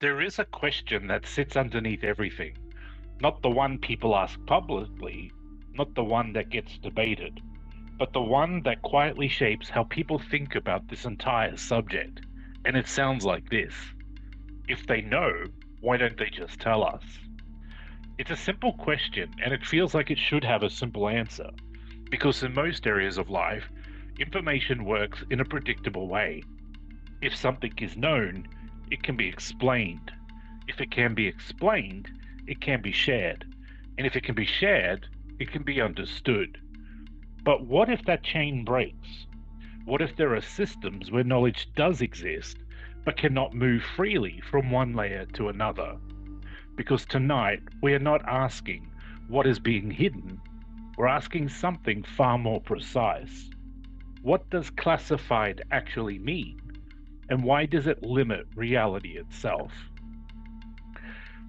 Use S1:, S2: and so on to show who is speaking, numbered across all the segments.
S1: There is a question that sits underneath everything, not the one people ask publicly, not the one that gets debated, but the one that quietly shapes how people think about this entire subject. And it sounds like this: if they know, why don't they just tell us? It's a simple question, and it feels like it should have a simple answer, because in most areas of life, information works in a predictable way. If something is known, it can be explained. If it can be explained, it can be shared. And if it can be shared, it can be understood. But what if that chain breaks? What if there are systems where knowledge does exist, but cannot move freely from one layer to another? Because tonight, we are not asking what is being hidden, we're asking something far more precise. What does classified actually mean? And why does it limit reality itself?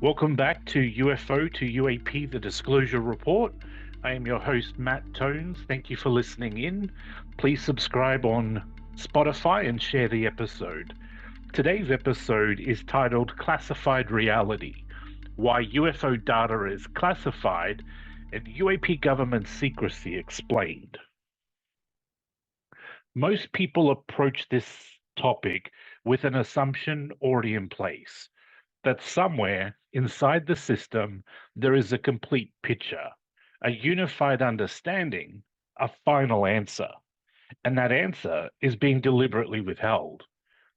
S1: Welcome back to UFO to UAP, the Disclosure Report. I am your host, Matt Tones. Thank you for listening in. Please subscribe on Spotify and share the episode. Today's episode is titled Classified Reality: Why UFO Data is Classified and UAP Government Secrecy Explained. Most people approach this topic with an assumption already in place that somewhere inside the system there is a complete picture, a unified understanding, a final answer, and that answer is being deliberately withheld.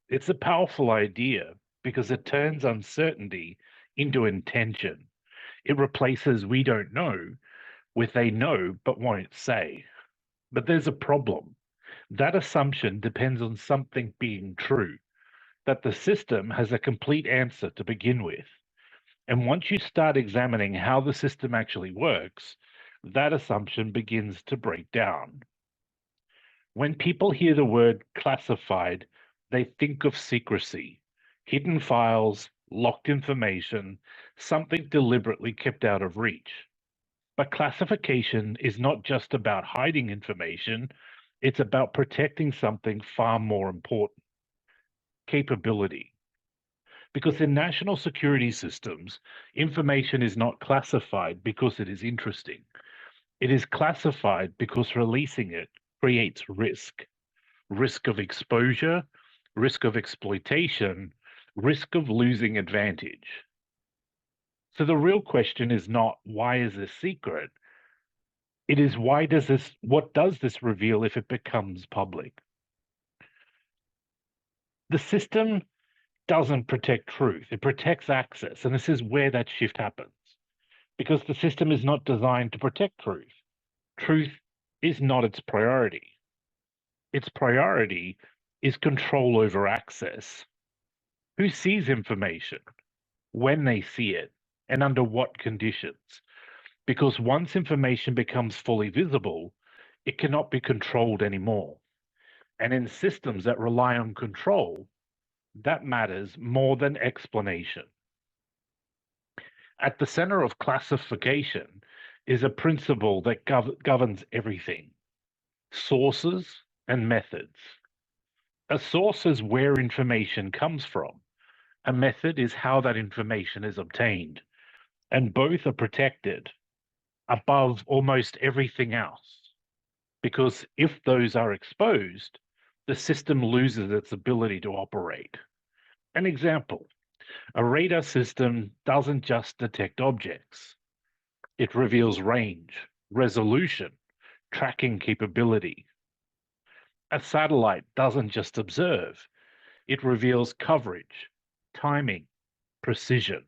S1: It's a powerful idea because it turns uncertainty into intention. It replaces "we don't know" with "they know but won't say." But there's a problem. That assumption depends on something being true, that the system has a complete answer to begin with. And once you start examining how the system actually works, that assumption begins to break down. When people hear the word classified, they think of secrecy, hidden files, locked information, something deliberately kept out of reach. But classification is not just about hiding information, it's about protecting something far more important: capability. Because in national security systems, information is not classified because it is interesting. It is classified because releasing it creates risk: risk of exposure, risk of exploitation, risk of losing advantage. So the real question is not why is this secret? It is what does this reveal if it becomes public? The system doesn't protect truth, it protects access. And this is where that shift happens. Because the system is not designed to protect truth. Truth is not its priority. Its priority is control over access. Who sees information, when they see it, and under what conditions? Because once information becomes fully visible, it cannot be controlled anymore. And in systems that rely on control, that matters more than explanation. At the center of classification is a principle that governs everything: sources and methods. A source is where information comes from, a method is how that information is obtained, and both are protected above almost everything else. Because if those are exposed, the system loses its ability to operate. An example: a radar system doesn't just detect objects, it reveals range, resolution, tracking capability. A satellite doesn't just observe, it reveals coverage, timing, precision.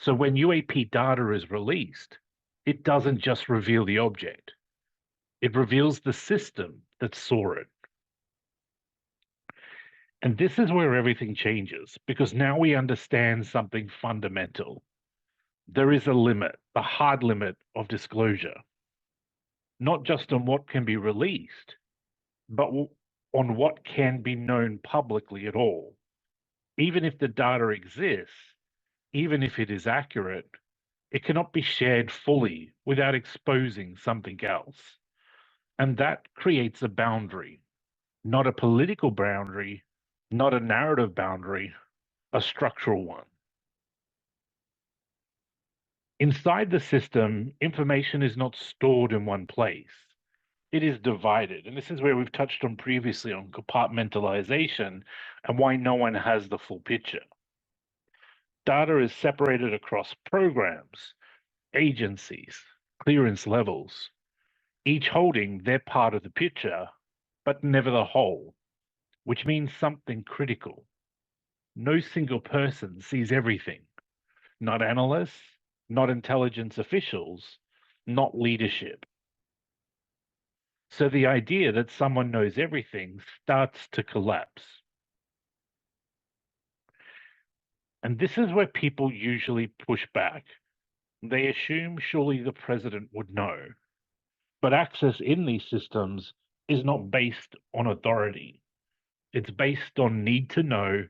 S1: So when UAP data is released, it doesn't just reveal the object, it reveals the system that saw it. And this is where everything changes, because now we understand something fundamental. There is a limit, the hard limit of disclosure, not just on what can be released, but on what can be known publicly at all. Even if the data exists, even if it is accurate, it cannot be shared fully without exposing something else. And that creates a boundary, not a political boundary, not a narrative boundary, a structural one. Inside the system, information is not stored in one place. It is divided. And this is where we've touched on previously on compartmentalisation and why no one has the full picture. Data is separated across programs, agencies, clearance levels, each holding their part of the picture, but never the whole, which means something critical. No single person sees everything, not analysts, not intelligence officials, not leadership. So the idea that someone knows everything starts to collapse. And this is where people usually push back. They assume surely the president would know. But access in these systems is not based on authority. It's based on need to know,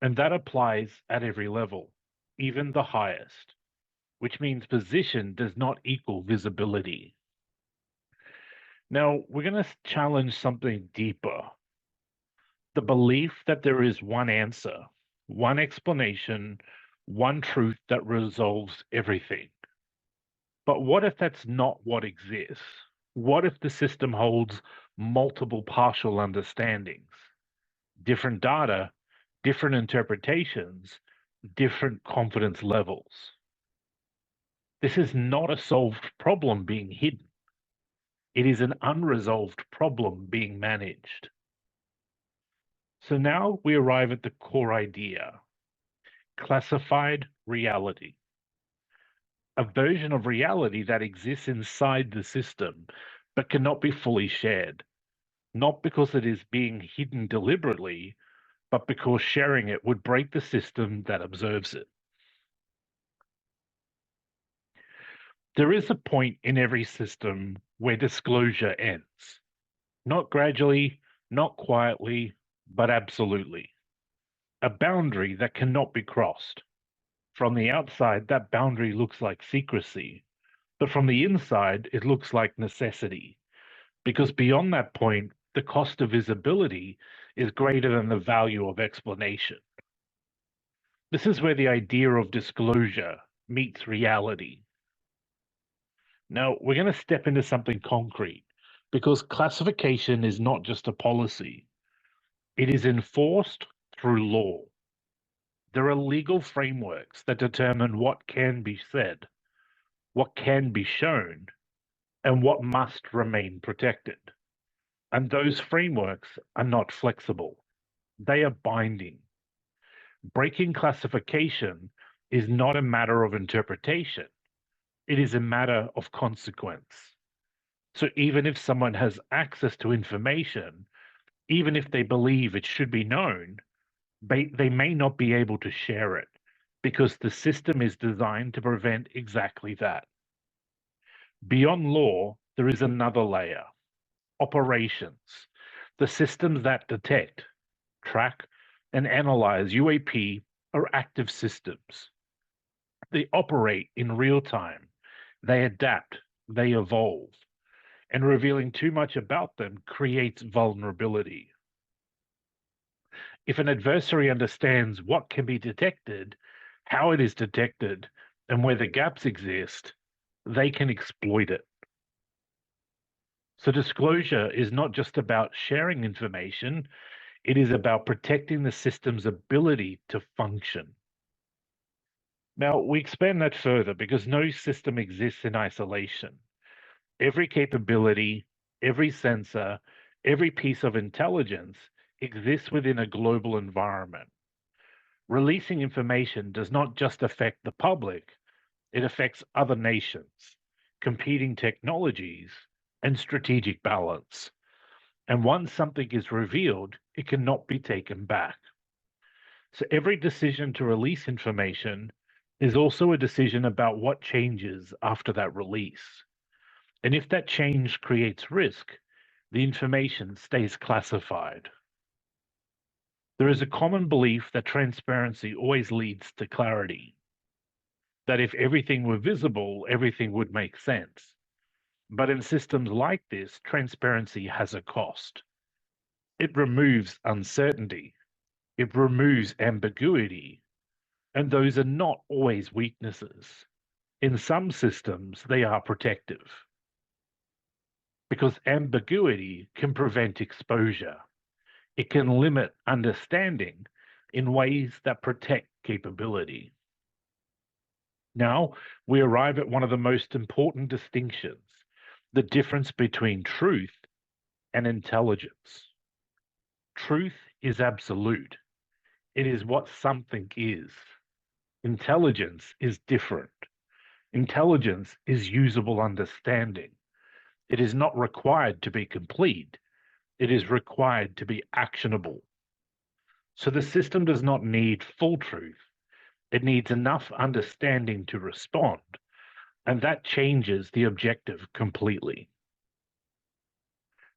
S1: and that applies at every level, even the highest, which means position does not equal visibility. Now, we're going to challenge something deeper. The belief that there is one answer, one explanation, one truth that resolves everything. But what if that's not what exists? What if the system holds multiple partial understandings, different data, different interpretations, different confidence levels? This is not a solved problem being hidden. It is an unresolved problem being managed. So now we arrive at the core idea: classified reality. A version of reality that exists inside the system but cannot be fully shared, not because it is being hidden deliberately, but because sharing it would break the system that observes it. There is a point in every system where disclosure ends. Not gradually, not quietly, but absolutely. A boundary that cannot be crossed. From the outside, that boundary looks like secrecy, but from the inside, it looks like necessity. Because beyond that point, the cost of visibility is greater than the value of explanation. This is where the idea of disclosure meets reality. Now, we're going to step into something concrete because classification is not just a policy, it is enforced through law. There are legal frameworks that determine what can be said, what can be shown, and what must remain protected. And those frameworks are not flexible, they are binding. Breaking classification is not a matter of interpretation, it is a matter of consequence. So even if someone has access to information, even if they believe it should be known, they may not be able to share it because the system is designed to prevent exactly that. Beyond law, there is another layer: operations, the systems that detect, track, and analyze UAP are active systems. They operate in real time, they adapt, they evolve, and revealing too much about them creates vulnerability. If an adversary understands what can be detected, how it is detected, and where the gaps exist, they can exploit it. So, disclosure is not just about sharing information, it is about protecting the system's ability to function. Now, we expand that further because no system exists in isolation. Every capability, every sensor, every piece of intelligence exists within a global environment. Releasing information does not just affect the public, it affects other nations, competing technologies, and strategic balance. And once something is revealed, it cannot be taken back. So every decision to release information is also a decision about what changes after that release. And if that change creates risk, the information stays classified. There is a common belief that transparency always leads to clarity, that if everything were visible, everything would make sense. But in systems like this, transparency has a cost. It removes uncertainty, It removes ambiguity, and those are not always weaknesses. In some systems, they are protective because ambiguity can prevent exposure. It can limit understanding in ways that protect capability. Now, we arrive at one of the most important distinctions, the difference between truth and intelligence. Truth is absolute, it is what something is. Intelligence is different. Intelligence is usable understanding. It is not required to be complete, it is required to be actionable. So the system does not need full truth, it needs enough understanding to respond, and that changes the objective completely.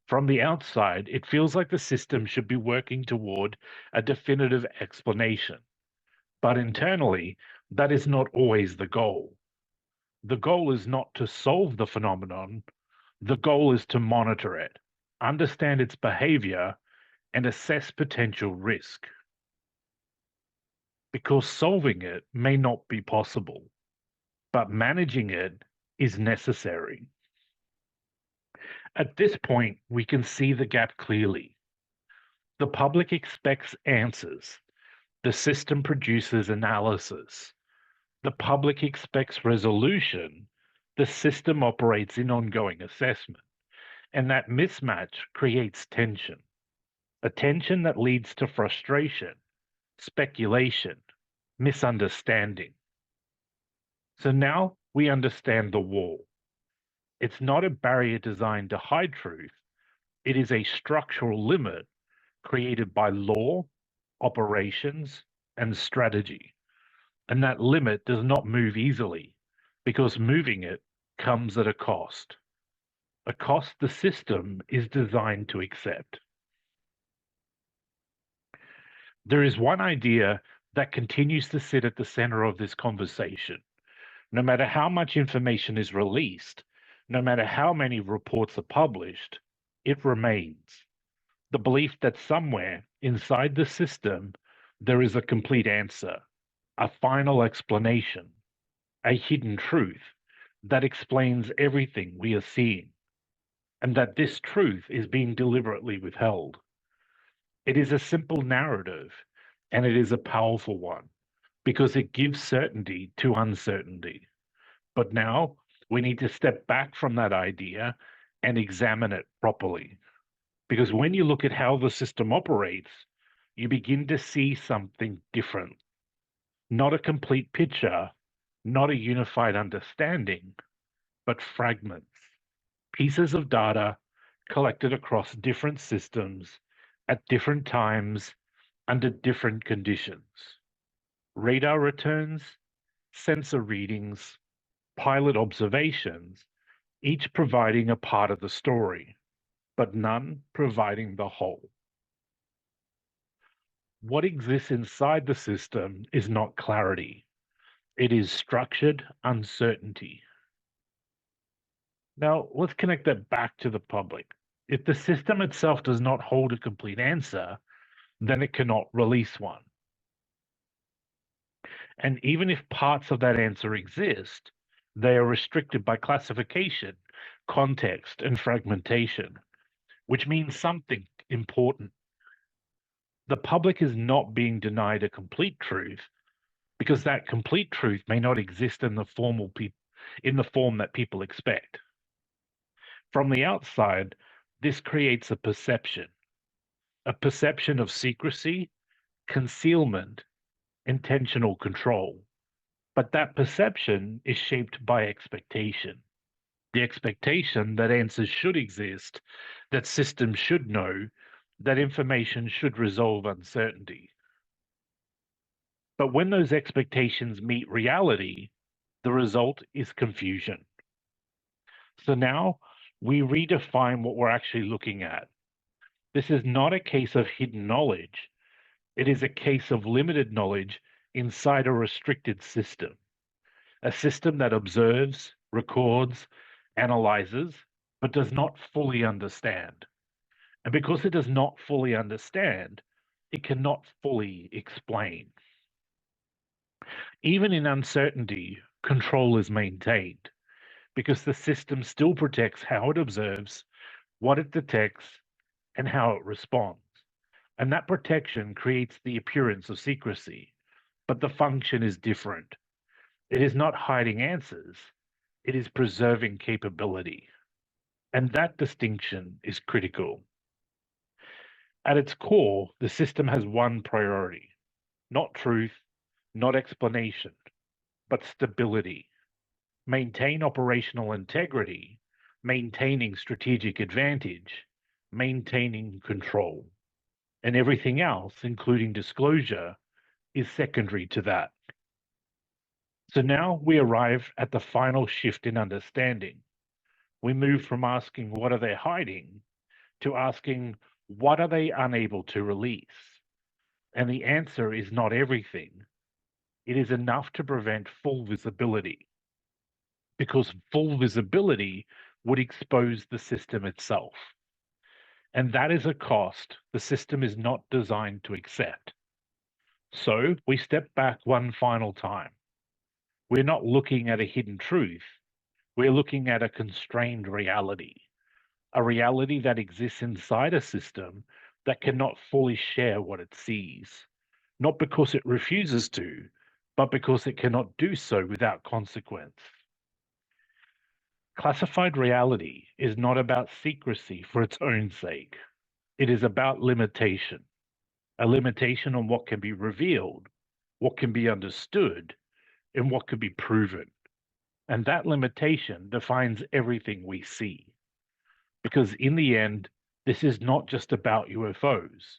S1: From the outside, it feels like the system should be working toward a definitive explanation, but internally, that is not always the goal. The goal is not to solve the phenomenon, the goal is to monitor it, understand its behavior, and assess potential risk. Because solving it may not be possible, but managing it is necessary. At this point, we can see the gap clearly. The public expects answers. The system produces analysis. The public expects resolution. The system operates in ongoing assessment. And that mismatch creates tension, a tension that leads to frustration, speculation, misunderstanding. So now we understand the wall. It's not a barrier designed to hide truth, it is a structural limit created by law, operations, and strategy. And that limit does not move easily because moving it comes at a cost the system is designed to accept. There is one idea that continues to sit at the center of this conversation. No matter how much information is released, no matter how many reports are published, it remains. The belief that somewhere inside the system there is a complete answer, a final explanation, a hidden truth that explains everything we are seeing, and that this truth is being deliberately withheld. It is a simple narrative, and it is a powerful one because it gives certainty to uncertainty. But now we need to step back from that idea and examine it properly. Because when you look at how the system operates, you begin to see something different. Not a complete picture, not a unified understanding, but fragments, pieces of data collected across different systems at different times under different conditions. Radar returns, sensor readings, pilot observations, each providing a part of the story, but none providing the whole. What exists inside the system is not clarity, it is structured uncertainty. Now, let's connect that back to the public. If the system itself does not hold a complete answer, then it cannot release one. And even if parts of that answer exist, they are restricted by classification, context, and fragmentation, which means something important. The public is not being denied a complete truth because that complete truth may not exist in the form that people expect. From the outside, this creates a perception of secrecy, concealment, intentional control. But that perception is shaped by expectation. The expectation that answers should exist, that systems should know, that information should resolve uncertainty. But when those expectations meet reality, the result is confusion. So now we redefine what we're actually looking at. This is not a case of hidden knowledge, it is a case of limited knowledge inside a restricted system, a system that observes, records, analyzes, but does not fully understand. And because it does not fully understand, it cannot fully explain. Even in uncertainty, control is maintained because the system still protects how it observes, what it detects, and how it responds. And that protection creates the appearance of secrecy, but the function is different. It is not hiding answers, it is preserving capability. And that distinction is critical. At its core, the system has one priority: not truth, not explanation, but stability. Maintain operational integrity, maintaining strategic advantage, maintaining control. And everything else, including disclosure, is secondary to that. So now we arrive at the final shift in understanding. We move from asking, what are they hiding, to asking, what are they unable to release? And the answer is not everything. It is enough to prevent full visibility, because full visibility would expose the system itself. And that is a cost the system is not designed to accept. So we step back one final time. We're not looking at a hidden truth. We're looking at a constrained reality, a reality that exists inside a system that cannot fully share what it sees, not because it refuses to, but because it cannot do so without consequence. Classified reality is not about secrecy for its own sake. It is about limitation, a limitation on what can be revealed, what can be understood, and what can be proven. And that limitation defines everything we see. Because in the end, this is not just about UFOs,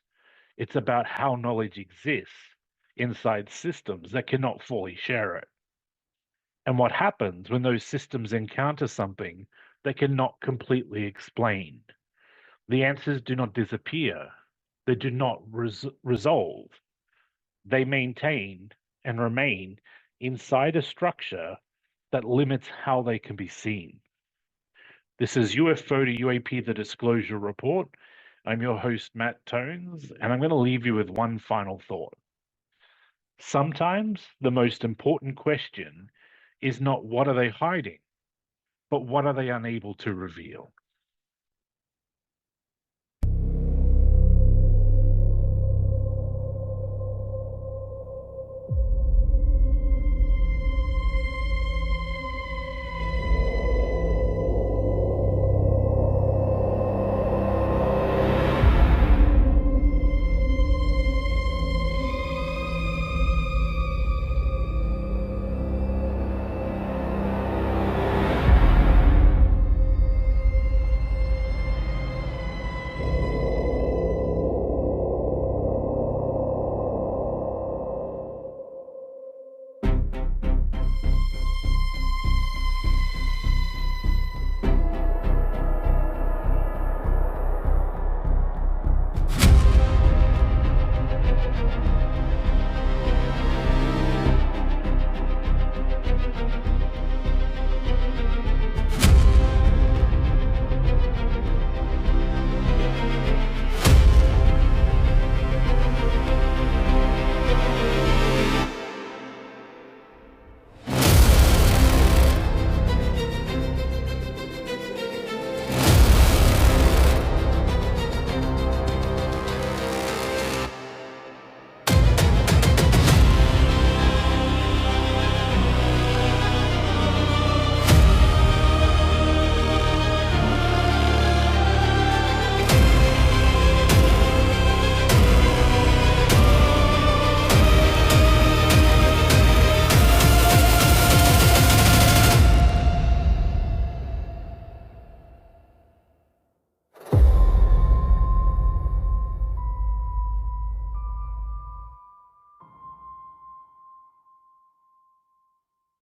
S1: it's about how knowledge exists inside systems that cannot fully share it. And what happens when those systems encounter something they cannot completely explain. The answers do not disappear, they do not resolve, they maintain and remain inside a structure that limits how they can be seen. This is UFO to UAP, the Disclosure Report. I'm your host, Matt Tones, and I'm going to leave you with one final thought. Sometimes the most important question is not what are they hiding, but what are they unable to reveal?